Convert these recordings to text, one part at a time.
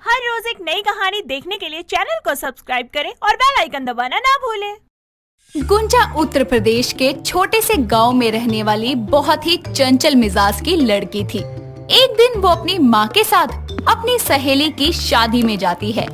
हर रोज एक नई कहानी देखने के लिए चैनल को सब्सक्राइब करें और बेल आइकन दबाना ना भूलें। गुंजा उत्तर प्रदेश के छोटे से गांव में रहने वाली बहुत ही चंचल मिजाज की लड़की थी। एक दिन वो अपनी माँ के साथ अपनी सहेली की शादी में जाती है,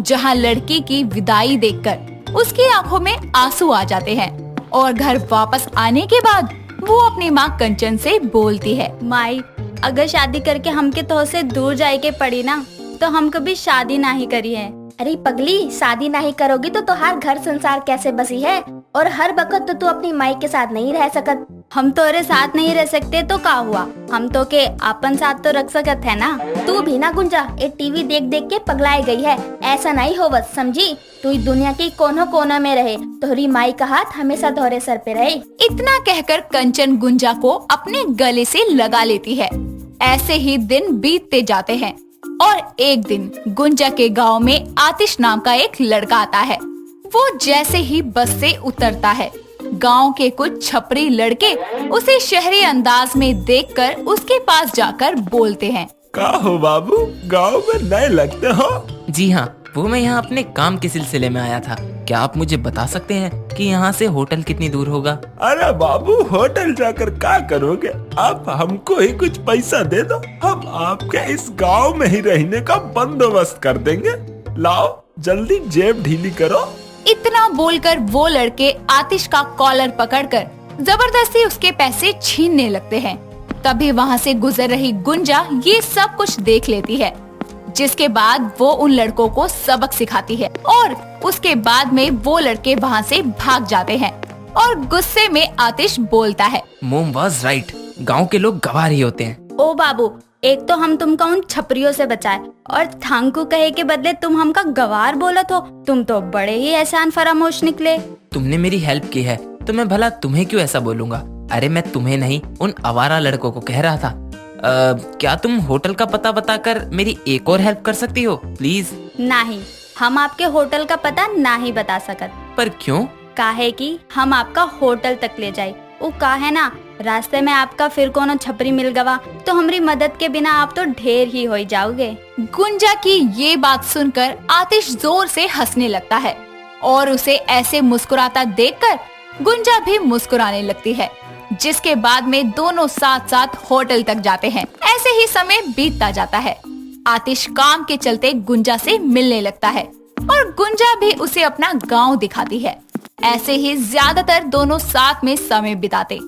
जहाँ लड़की की विदाई देखकर उसकी आंखों में आंसू आ जाते हैं और घर वापस आने के बाद वो अपनी माँ कंचन से बोलती है, माई, अगर शादी करके हमके तो से दूर जाए के पड़ी ना, तो हम कभी शादी नहीं करी है। अरे पगली, शादी नहीं करोगी तो तुहार घर संसार कैसे बसी है? और हर वक्त तो तू अपनी माई के साथ नहीं रह सकत। हम तोरे साथ नहीं रह सकते तो का हुआ, हम तो के अपन साथ तो रख सकत है ना। तू भी ना गुंजा, ये टीवी देख देख के पगलाई गई है। ऐसा नहीं होवत, समझी? तू इस दुनिया के कोना कोना में रहे, तोहरी माई का हाथ हमेशा तोहरे सर पे रहे। इतना कहकर कंचन गुंजा को अपने गले से लगा लेती है। ऐसे ही दिन बीतते जाते हैं और एक दिन गुंजा के गांव में आतिश नाम का एक लड़का आता है। वो जैसे ही बस से उतरता है, गांव के कुछ छपरी लड़के उसे शहरी अंदाज में देखकर उसके पास जाकर बोलते हैं, का हो बाबू, गांव में नए लगते हो? जी हाँ, वो मैं यहाँ अपने काम के सिलसिले में आया था। क्या आप मुझे बता सकते हैं कि यहाँ से होटल कितनी दूर होगा? अरे बाबू, होटल जाकर क्या करोगे? आप हमको ही कुछ पैसा दे दो, हम आपके इस गांव में ही रहने का बंदोबस्त कर देंगे। लाओ जल्दी जेब ढीली करो। इतना बोलकर वो लड़के आतिश का कॉलर पकड़कर जबरदस्ती उसके पैसे छीनने लगते हैं। तभी वहाँ से गुजर रही गुंजा ये सब कुछ देख लेती है, जिसके बाद वो उन लड़कों को सबक सिखाती है और उसके बाद में वो लड़के वहाँ से भाग जाते हैं और गुस्से में आतिश बोलता है, मोम वाज राइट, गांव के लोग गवार ही होते हैं। ओ बाबू, एक तो हम तुमको उन छपरियों से बचाए और थांकू कहे के बदले तुम हमका गवार बोलत हो। तुम तो बड़े ही एहसान फरामोश निकले। तुमने मेरी हेल्प की है तो मैं भला तुम्हें क्यों ऐसा बोलूंगा? अरे मैं तुम्हें नहीं, उन आवारा लड़कों को कह रहा था। क्या तुम होटल का पता बताकर मेरी एक और हेल्प कर सकती हो प्लीज? नहीं, हम आपके होटल का पता नहीं बता सकत। पर क्यों? काहे कि हम आपका होटल तक ले जाए। वो का है ना, रास्ते में आपका फिर कोनो छपरी मिल गवा तो हमारी मदद के बिना आप तो ढेर ही हो जाओगे। गुंजा की ये बात सुनकर आतिश जोर से हंसने लगता है और उसे ऐसे मुस्कुराता देखकर गुंजा भी मुस्कुराने लगती है, जिसके बाद में दोनों साथ साथ होटल तक जाते हैं। ऐसे ही समय बीतता जाता है। आतिश काम के चलते गुंजा से मिलने लगता है और गुंजा भी उसे अपना गांव दिखाती है। ऐसे ही ज्यादातर दोनों साथ में समय बिताते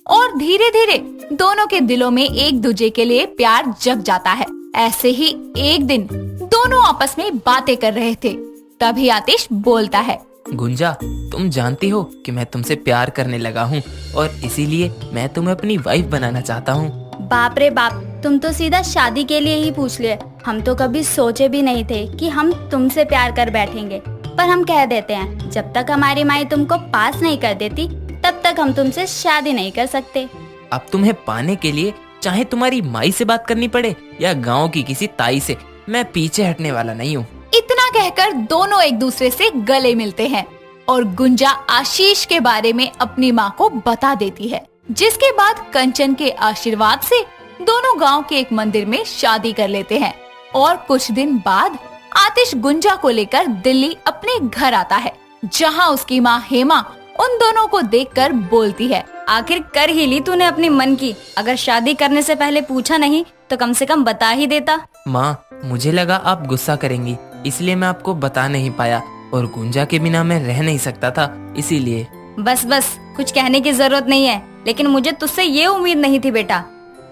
और धीरे धीरे दोनों के दिलों में एक दूसरे के लिए प्यार जग जाता है। ऐसे ही एक दिन दोनों आपस में बातें कर रहे थे, तभी आतिश बोलता है, गुंजा, तुम जानती हो कि मैं तुमसे प्यार करने लगा हूँ और इसीलिए मैं तुम्हें अपनी वाइफ बनाना चाहता हूँ। बाप रे बाप, तुम तो सीधा शादी के लिए ही पूछ लिए। हम तो कभी सोचे भी नहीं थे कि हम तुमसे प्यार कर बैठेंगे। पर हम कह देते हैं, जब तक हमारी माई तुमको पास नहीं कर देती तब तक हम तुमसे शादी नहीं कर सकते। अब तुम्हें पाने के लिए चाहे तुम्हारी माई से बात करनी पड़े या गांव की किसी ताई से, मैं पीछे हटने वाला नहीं हूँ। इतना कहकर दोनों एक दूसरे से गले मिलते हैं और गुंजा आशीष के बारे में अपनी माँ को बता देती है, जिसके बाद कंचन के आशीर्वाद से दोनों गांव के एक मंदिर में शादी कर लेते हैं। और कुछ दिन बाद आतिश गुंजा को लेकर दिल्ली अपने घर आता है, जहां उसकी माँ हेमा उन दोनों को देखकर बोलती है, आखिर कर ही ली तूने अपनी मन की। अगर शादी करने से पहले पूछा नहीं तो कम से कम बता ही देता। माँ, मुझे लगा आप गुस्सा करेंगी, इसलिए मैं आपको बता नहीं पाया और गुंजा के बिना मैं रह नहीं सकता था, इसीलिए। बस बस, कुछ कहने की जरूरत नहीं है, लेकिन मुझे तुझसे ये उम्मीद नहीं थी बेटा।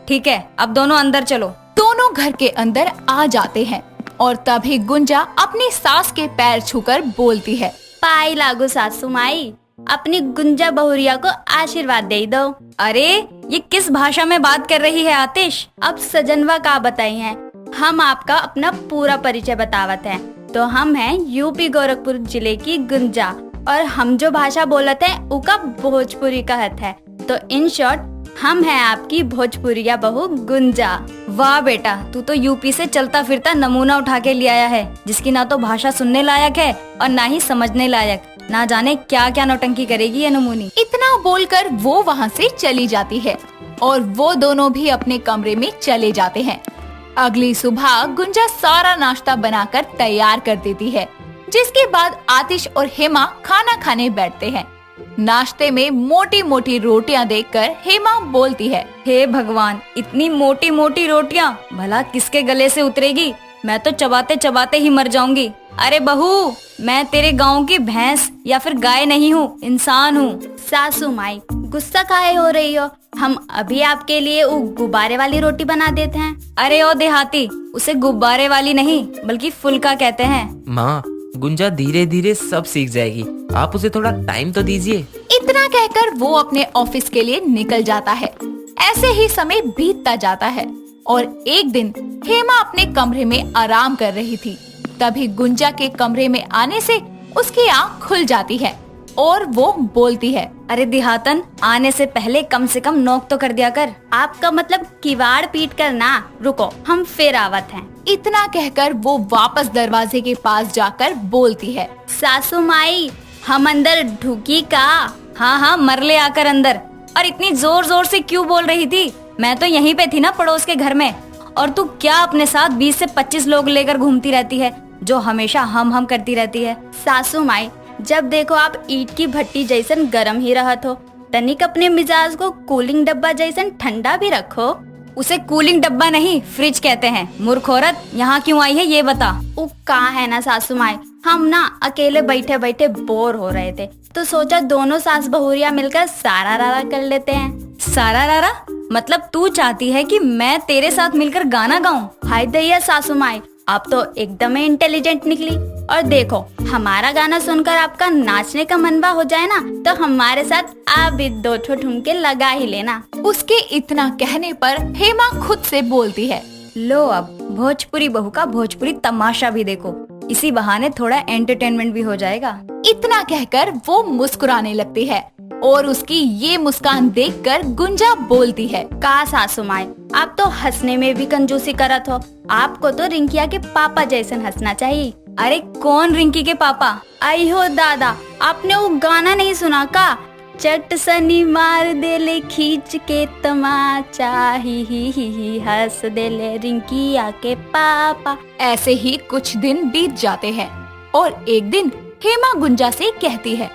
ठीक है, अब दोनों अंदर चलो। दोनों घर के अंदर आ जाते हैं और तभी गुंजा अपनी सास के पैर छूकर बोलती है, पाई लागू सासू माई, अपनी गुंजा बहुरिया को आशीर्वाद दे दो। अरे ये किस भाषा में बात कर रही है आतिश? अब सजनवा का बताई है। हम आपका अपना पूरा परिचय बतावत हैं। तो हम हैं यूपी गोरखपुर जिले की गुंजा और हम जो भाषा बोलते हैं उका भोजपुरी कहत है। तो इन शॉर्ट हम हैं आपकी भोजपुरिया बहू गुंजा। वाह बेटा, तू तो यूपी से चलता फिरता नमूना उठा के ले आया है, जिसकी ना तो भाषा सुनने लायक है और ना ही समझने लायक। ना जाने क्या क्या नौटंकी करेगी ये नमूनी। इतना बोलकर वो वहाँ से चली जाती है और वो दोनों भी अपने कमरे में चले जाते हैं। अगली सुबह गुंजा सारा नाश्ता बनाकर तैयार कर देती है, जिसके बाद आतिश और हेमा खाना खाने बैठते हैं। नाश्ते में मोटी मोटी रोटियां देखकर हेमा बोलती है, हे भगवान, इतनी मोटी मोटी रोटियां भला किसके गले से उतरेगी? मैं तो चबाते चबाते ही मर जाऊंगी। अरे बहू, मैं तेरे गांव की भैंस या फिर गाय नहीं हूँ, इंसान हूँ। सासू माई, गुस्सा काहे हो रही हो? हम अभी आपके लिए वो गुब्बारे वाली रोटी बना देते हैं। अरे ओ देहाती, उसे गुब्बारे वाली नहीं बल्कि फुल्का कहते हैं। माँ, गुंजा धीरे धीरे सब सीख जाएगी, आप उसे थोड़ा टाइम तो दीजिए। इतना कहकर वो अपने ऑफिस के लिए निकल जाता है। ऐसे ही समय बीतता जाता है और एक दिन हेमा अपने कमरे में आराम कर रही थी। तभी गुंजा के कमरे में आने से उसकी आँख खुल जाती है और वो बोलती है, अरे देहातन, आने से पहले कम से कम नोक तो कर दिया कर। आपका मतलब किवाड़ पीट कर ना? रुको, हम फिर आवत हैं। इतना कहकर वो वापस दरवाजे के पास जाकर बोलती है, सासू माई, हम अंदर ढुकी का? हाँ हाँ, मरले आकर अंदर। और इतनी जोर जोर से क्यों बोल रही थी? मैं तो यहीं पे थी ना, पड़ोस के घर में। और तू क्या अपने साथ 20 से 25 लोग लेकर घूमती रहती है, जो हमेशा हम करती रहती है? सासू माई, जब देखो आप ईंट की भट्टी जैसन गरम ही रहत हो, तनिक अपने मिजाज को कूलिंग डब्बा जैसन ठंडा भी रखो। उसे कूलिंग डब्बा नहीं, फ्रिज कहते हैं। मूर्ख औरत, यहाँ क्यों आई है ये बता। वो कहाँ है ना सासू माई, हम ना अकेले बैठे बैठे बोर हो रहे थे, तो सोचा दोनों सास बहुरिया मिलकर सारा रारा कर लेते हैं। सारा रारा मतलब तू चाहती है कि मैं तेरे साथ मिलकर गाना गाऊं? हाय दैया सासू माई, आप तो एकदम इंटेलिजेंट निकली। और देखो, हमारा गाना सुनकर आपका नाचने का मनवा हो जाए ना, तो हमारे साथ आप भी 2 ठुमके लगा ही लेना। उसके इतना कहने पर हेमा खुद से बोलती है, लो अब भोजपुरी बहू का भोजपुरी तमाशा भी देखो, इसी बहाने थोड़ा एंटरटेनमेंट भी हो जाएगा। इतना कहकर वो मुस्कुराने लगती है और उसकी ये मुस्कान देखकर गुंजा बोलती है, का सासू माई, आप तो हंसने में भी कंजूसी करत हो। आपको तो रिंकिया के पापा जैसन हंसना चाहिए। अरे कौन रिंकी के पापा? आई हो दादा, आपने वो गाना नहीं सुना का? चट सनी मार देले खींच के तमाचा, ही हंस देले रिंकिया के पापा। ऐसे ही कुछ दिन बीत जाते हैं और एक दिन हेमा गुंजा से कहती है,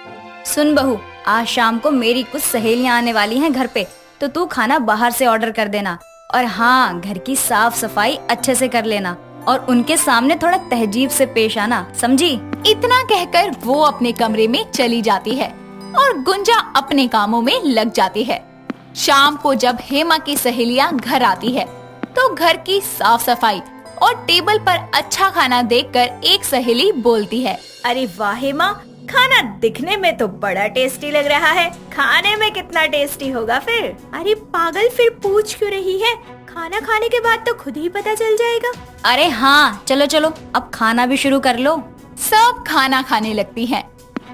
सुन बहू, आज शाम को मेरी कुछ सहेलियां आने वाली हैं घर पे, तो तू खाना बाहर से ऑर्डर कर देना। और हाँ, घर की साफ सफाई अच्छे से कर लेना और उनके सामने थोड़ा तहजीब से पेश आना, समझी? इतना कहकर वो अपने कमरे में चली जाती है और गुंजा अपने कामों में लग जाती है। शाम को जब हेमा की सहेलियां घर आती है, तो घर की साफ सफाई और टेबल पर अच्छा खाना देखकर एक सहेली बोलती है, अरे वाह हेमा, खाना दिखने में तो बड़ा टेस्टी लग रहा है, खाने में कितना टेस्टी होगा फिर? अरे पागल, फिर पूछ क्यों रही है? खाना खाने के बाद तो खुद ही पता चल जाएगा। अरे हाँ, चलो चलो, अब खाना भी शुरू कर लो। सब खाना खाने लगती हैं।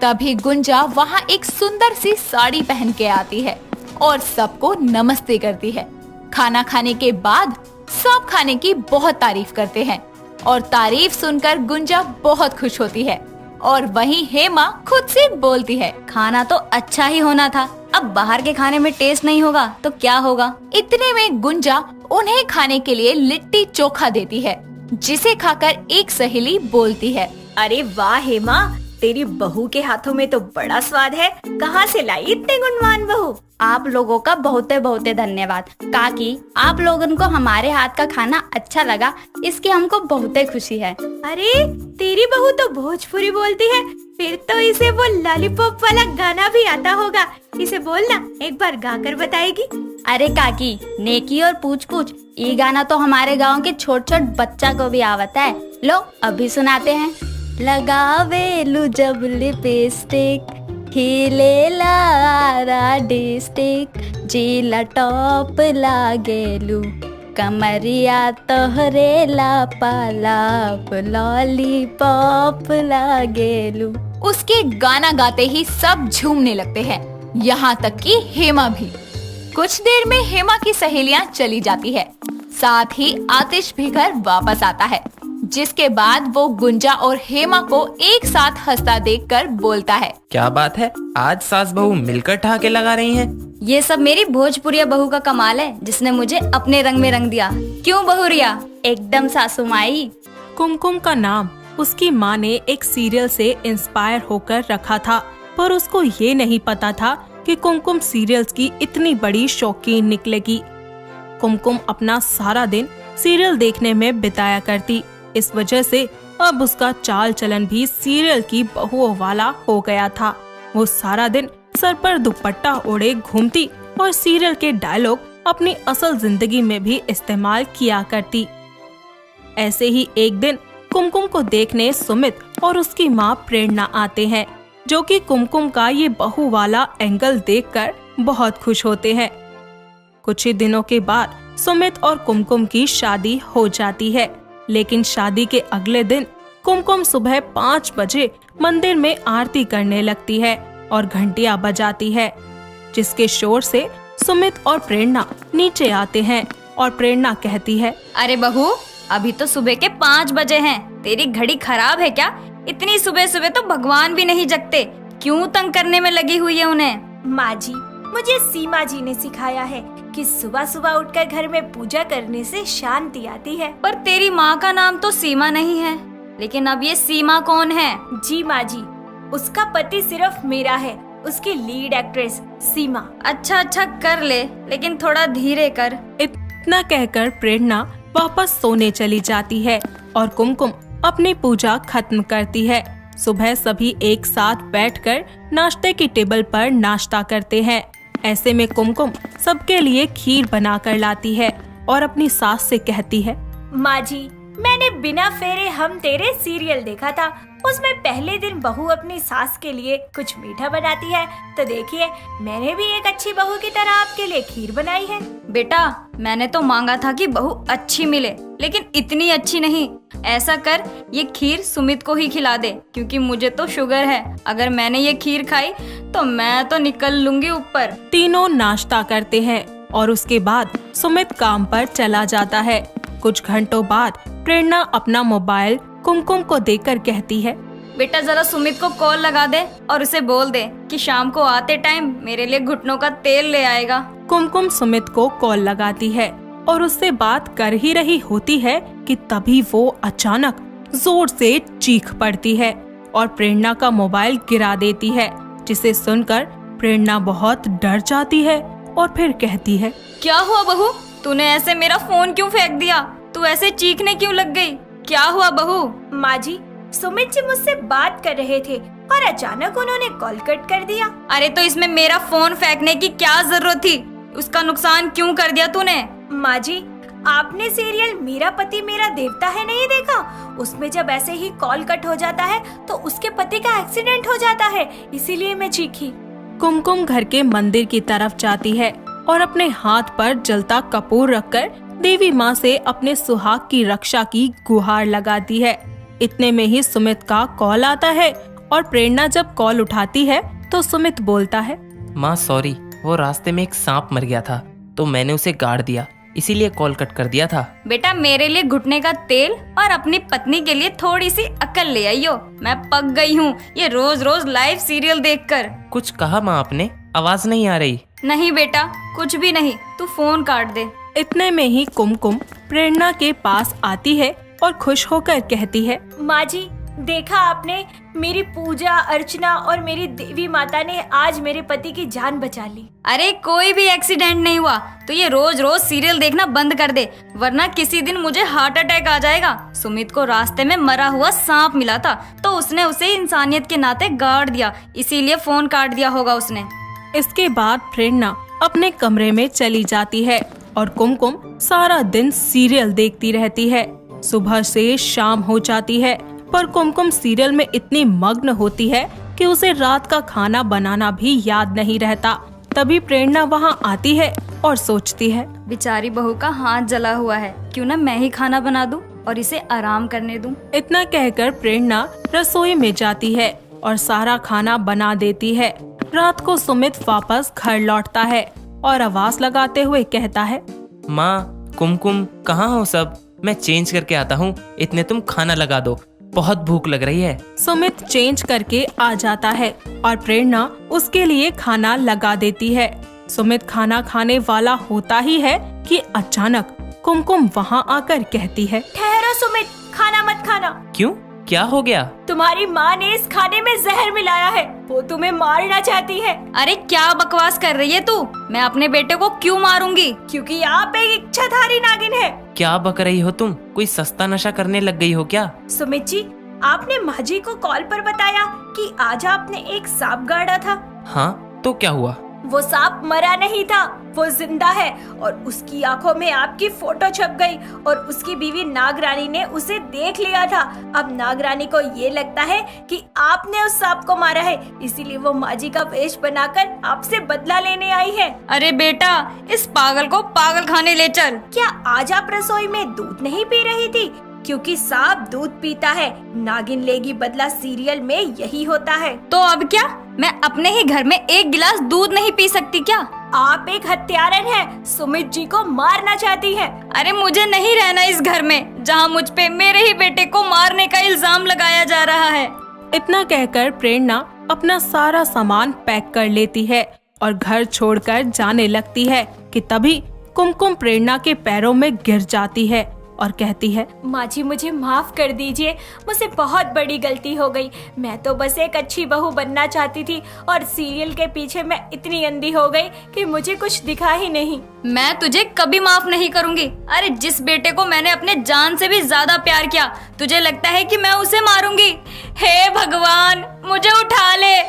तभी गुंजा वहाँ एक सुंदर सी साड़ी पहन के आती है और सबको नमस्ते करती है। खाना खाने के बाद सब खाने की बहुत तारीफ करते हैं और तारीफ सुनकर गुंजा बहुत खुश होती है। और वहीं हेमा खुद से बोलती है, खाना तो अच्छा ही होना था, अब बाहर के खाने में टेस्ट नहीं होगा तो क्या होगा? इतने में गुंजा उन्हें खाने के लिए लिट्टी चोखा देती है, जिसे खाकर एक सहेली बोलती है, अरे वाह हेमा, तेरी बहू के हाथों में तो बड़ा स्वाद है, कहाँ से लाई इतने गुणवान बहू? आप लोगों का बहुते बहुते धन्यवाद काकी, आप लोगन को हमारे हाथ का खाना अच्छा लगा, इसकी हमको बहुते खुशी है। अरे तेरी बहू तो भोजपुरी बोलती है, फिर तो इसे वो लॉलीपॉप वाला गाना भी आता होगा। इसे बोलना, एक बार गाकर बताएगी। अरे काकी, नेकी और पूछ पूछ, ये गाना तो हमारे गांव के छोट छोट बच्चा को भी आवता है। लो अभी सुनाते हैं। लगावेलू जब लिपस्टिक, हिले लारा डिस्टिक, जीला टॉप लागेलू, कमरिया तोहरे लापालाप, लॉलीपॉप लागेलू। उसके गाना गाते ही सब झूमने लगते हैं, यहाँ तक कि हेमा भी। कुछ देर में हेमा की सहेलियां चली जाती है, साथ ही आतिश भी घर वापस आता है, जिसके बाद वो गुंजा और हेमा को एक साथ हंसता देखकर बोलता है, क्या बात है, आज सास बहू मिलकर ठहाके लगा रही हैं। ये सब मेरी भोजपुरिया बहू का कमाल है, जिसने मुझे अपने रंग में रंग दिया। क्यों बहुरिया? एकदम सासू माई। कुमकुम का नाम उसकी माँ ने एक सीरियल से इंस्पायर होकर रखा था, पर उसको ये नहीं पता था कि कुमकुम सीरियल्स की इतनी बड़ी शौकीन निकलेगी। कुमकुम अपना सारा दिन सीरियल देखने में बिताया करती। इस वजह से अब उसका चाल चलन भी सीरियल की बहुओं वाला हो गया था। वो सारा दिन सर पर दुपट्टा ओढ़े घूमती और सीरियल के डायलॉग अपनी असल जिंदगी में भी इस्तेमाल किया करती। ऐसे ही एक दिन कुमकुम को देखने सुमित और उसकी माँ प्रेरणा आते हैं, जो कि कुमकुम का ये बहू वाला एंगल देखकर बहुत खुश होते हैं। कुछ ही दिनों के बाद सुमित और कुमकुम की शादी हो जाती है, लेकिन शादी के अगले दिन कुमकुम सुबह 5 बजे मंदिर में आरती करने लगती है और घंटियां बजाती है, जिसके शोर से सुमित और प्रेरणा नीचे आते हैं और प्रेरणा कहती है, अरे बहू, अभी तो सुबह के 5 बजे हैं। तेरी घड़ी खराब है क्या? इतनी सुबह सुबह तो भगवान भी नहीं जगते। क्यों तंग करने में लगी हुई है उन्हें? माँ जी, मुझे सीमा जी ने सिखाया है कि सुबह सुबह उठकर घर में पूजा करने से शांति आती है। पर तेरी माँ का नाम तो सीमा नहीं है, लेकिन अब ये सीमा कौन है? जी माँ जी, उसका पति सिर्फ मेरा है, उसकी लीड एक्ट्रेस सीमा। अच्छा कर ले, लेकिन थोड़ा धीरे कर। इतना कहकर प्रेरणा वापस सोने चली जाती है और कुमकुम अपनी पूजा खत्म करती है। सुबह सभी एक साथ बैठकर नाश्ते की टेबल पर नाश्ता करते हैं। ऐसे में कुमकुम सबके लिए खीर बनाकर लाती है और अपनी सास से कहती है, माँ जी, मैंने बिना फेरे हम तेरे सीरियल देखा था। उसमें पहले दिन बहू अपनी सास के लिए कुछ मीठा बनाती है, तो देखिए मैंने भी एक अच्छी बहू की तरह आपके लिए खीर बनाई है। बेटा, मैंने तो मांगा था कि बहू अच्छी मिले, लेकिन इतनी अच्छी नहीं। ऐसा कर, ये खीर सुमित को ही खिला दे, क्योंकि मुझे तो शुगर है। अगर मैंने ये खीर खाई तो मैं तो निकल लूंगी ऊपर। तीनों नाश्ता करते हैं और उसके बाद सुमित काम पर चला जाता है। कुछ घंटों बाद प्रेरणा अपना मोबाइल कुमकुम को देकर कहती है, बेटा जरा सुमित को कॉल लगा दे और उसे बोल दे कि शाम को आते टाइम मेरे लिए घुटनों का तेल ले आएगा। कुमकुम सुमित को कॉल लगाती है और उससे बात कर ही रही होती है कि तभी वो अचानक जोर से चीख पड़ती है और प्रेरणा का मोबाइल गिरा देती है, जिसे सुनकर प्रेरणा बहुत डर जाती है और फिर कहती है, क्या हुआ बहू? तूने ऐसे मेरा फोन क्यों फेंक दिया? तू ऐसे चीखने क्यों लग गई? क्या हुआ बहू? माँ जी, सुमित जी मुझसे बात कर रहे थे और अचानक उन्होंने कॉल कट कर दिया। अरे तो इसमें मेरा फोन फेंकने की क्या जरूरत थी? उसका नुकसान क्यों कर दिया तूने? माँ जी, आपने सीरियल मेरा पति मेरा देवता है नहीं देखा? उसमें जब ऐसे ही कॉल कट हो जाता है तो उसके पति का एक्सीडेंट हो जाता है, इसीलिए मैं चीखी। कुमकुम घर के मंदिर की तरफ जाती है और अपने हाथ पर जलता कपूर रखकर देवी माँ से अपने सुहाग की रक्षा की गुहार लगाती है। इतने में ही सुमित का कॉल आता है और प्रेरणा जब कॉल उठाती है तो सुमित बोलता है, माँ सॉरी, वो रास्ते में एक सांप मर गया था तो मैंने उसे गाड़ दिया, इसीलिए कॉल कट कर दिया था। बेटा मेरे लिए घुटने का तेल और अपनी पत्नी के लिए थोड़ी सी अकल ले आइयो। मैं पक गई हूँ ये रोज रोज लाइव सीरियल देखकर। कुछ कहा माँ आपने? आवाज नहीं आ रही। नहीं बेटा, कुछ भी नहीं, तू फोन काट दे। इतने में ही कुमकुम प्रेरणा के पास आती है और खुश होकर कहती है, माँ जी, देखा आपने, मेरी पूजा अर्चना और मेरी देवी माता ने आज मेरे पति की जान बचा ली। अरे कोई भी एक्सीडेंट नहीं हुआ, तो ये रोज रोज सीरियल देखना बंद कर दे, वरना किसी दिन मुझे हार्ट अटैक आ जाएगा। सुमित को रास्ते में मरा हुआ सांप मिला था तो उसने उसे इंसानियत के नाते गाड़ दिया, इसीलिए फोन काट दिया होगा उसने। इसके बाद प्रेरणा अपने कमरे में चली जाती है और कुमकुम सारा दिन सीरियल देखती रहती है। सुबह से शाम हो जाती है, पर कुमकुम सीरियल में इतनी मग्न होती है कि उसे रात का खाना बनाना भी याद नहीं रहता। तभी प्रेरणा वहाँ आती है और सोचती है, बेचारी बहू का हाथ जला हुआ है, क्यों ना मैं ही खाना बना दूं और इसे आराम करने दूं। इतना कहकर प्रेरणा रसोई में जाती है और सारा खाना बना देती है। रात को सुमित वापस घर लौटता है और आवाज लगाते हुए कहता है, माँ, कुमकुम कहाँ हो सब? मैं चेंज करके आता हूँ, इतने तुम खाना लगा दो, बहुत भूख लग रही है। सुमित चेंज करके आ जाता है और प्रेरणा उसके लिए खाना लगा देती है। सुमित खाना खाने वाला होता ही है कि अचानक कुमकुम वहाँ आकर कहती है, ठहरो सुमित, खाना मत खाना। क्यों, क्या हो गया? तुम्हारी माँ ने इस खाने में जहर मिलाया है, वो तुम्हें मारना चाहती है। अरे क्या बकवास कर रही है तू? मैं अपने बेटे को क्यों मारूंगी? क्योंकि आप एक इच्छाधारी नागिन है। क्या बक रही हो तुम? कोई सस्ता नशा करने लग गई हो क्या? सुमित जी, आपने माँ जी को कॉल पर बताया कि आज आपने एक सांप गाड़ा था। हाँ, तो क्या हुआ? वो सांप मरा नहीं था, वो जिंदा है और उसकी आंखों में आपकी फोटो छप गई और उसकी बीवी नागरानी ने उसे देख लिया था। अब नागरानी को ये लगता है कि आपने उस सांप को मारा है, इसीलिए वो माँ जी का वेश बनाकर आपसे बदला लेने आई है। अरे बेटा, इस पागल को पागल खाने ले चल। क्या आज आप रसोई में दूध नहीं पी रही थी? क्योंकि सांप दूध पीता है, नागिन लेगी बदला सीरियल में यही होता है। तो अब क्या, मैं अपने ही घर में एक गिलास दूध नहीं पी सकती क्या? आप एक हत्यारन हैं, सुमित जी को मारना चाहती हैं। अरे मुझे नहीं रहना इस घर में जहाँ मुझ पे मेरे ही बेटे को मारने का इल्जाम लगाया जा रहा है। इतना कहकर प्रेरणा अपना सारा सामान पैक कर लेती है और घर छोड़कर जाने लगती है कि तभी कुमकुम प्रेरणा के पैरों में गिर जाती है और कहती है, माँ जी मुझे माफ कर दीजिए, मुझसे बहुत बड़ी गलती हो गई। मैं तो बस एक अच्छी बहू बनना चाहती थी और सीरियल के पीछे मैं इतनी अंधी हो गई कि मुझे कुछ दिखा ही नहीं। मैं तुझे कभी माफ नहीं करूंगी। अरे जिस बेटे को मैंने अपने जान से भी ज्यादा प्यार किया, तुझे लगता है कि मैं उसे मारूंगी? हे भगवान, मुझे उठा ले।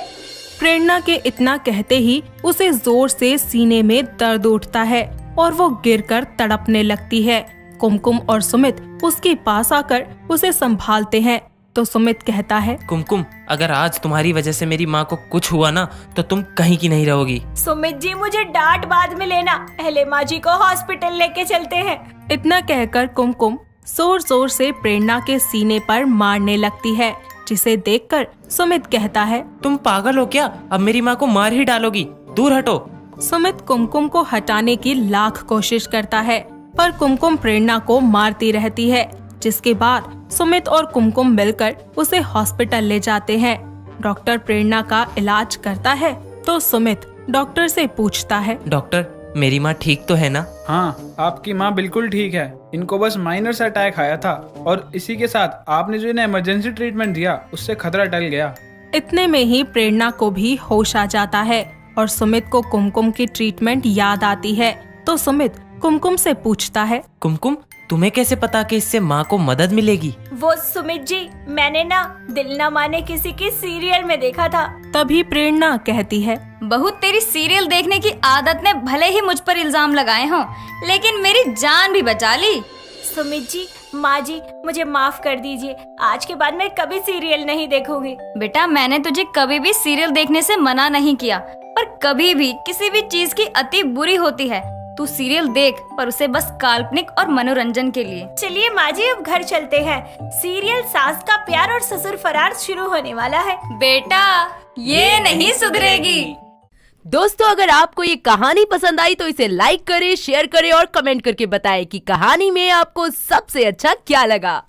प्रेरणा के इतना कहते ही उसे जोर से सीने में दर्द उठता है और वो गिरकर तड़पने लगती है। कुमकुम और सुमित उसके पास आकर उसे संभालते हैं तो सुमित कहता है, कुमकुम, अगर आज तुम्हारी वजह से मेरी माँ को कुछ हुआ ना तो तुम कहीं की नहीं रहोगी। सुमित जी, मुझे डांट बाद में लेना, पहले माँ जी को हॉस्पिटल लेके चलते हैं। इतना कहकर कुमकुम जोर जोर से प्रेरणा के सीने पर मारने लगती है, जिसे देखकर सुमित कहता है, तुम पागल हो क्या? अब मेरी माँ को मार ही डालोगी, दूर हटो। सुमित कुमकुम को हटाने की लाख कोशिश करता है पर कुमकुम प्रेरणा को मारती रहती है, जिसके बाद सुमित और कुमकुम मिलकर उसे हॉस्पिटल ले जाते हैं। डॉक्टर प्रेरणा का इलाज करता है तो सुमित डॉक्टर से पूछता है, डॉक्टर, मेरी माँ ठीक तो है ना? हाँ, आपकी माँ बिल्कुल ठीक है। इनको बस माइनर सा अटैक आया था और इसी के साथ आपने जो इन्हें इमरजेंसी ट्रीटमेंट दिया उससे खतरा टल गया। इतने में ही प्रेरणा को भी होश आ जाता है और सुमित को कुमकुम की ट्रीटमेंट याद आती है तो सुमित कुमकुम से पूछता है, कुमकुम, तुम्हें कैसे पता कि इससे माँ को मदद मिलेगी? वो सुमित जी, मैंने ना दिल न माने किसी की सीरियल में देखा था। तभी प्रेरणा कहती है, बहू, तेरी सीरियल देखने की आदत ने भले ही मुझ पर इल्जाम लगाए हों, लेकिन मेरी जान भी बचा ली। सुमित जी, माँ जी, मुझे माफ कर दीजिए, आज के बाद मैं कभी सीरियल नहीं देखूंगी। बेटा, मैंने तुझे कभी भी सीरियल देखने से मना नहीं किया, पर कभी भी किसी भी चीज की अति बुरी होती है। तू सीरियल देख, पर उसे बस काल्पनिक और मनोरंजन के लिए। चलिए माँ जी, अब घर चलते हैं। सीरियल सास का प्यार और ससुर फरार शुरू होने वाला है। बेटा, ये नहीं सुधरेगी। दोस्तों, अगर आपको ये कहानी पसंद आई तो इसे लाइक करें, शेयर करें और कमेंट करके बताएं कि कहानी में आपको सबसे अच्छा क्या लगा।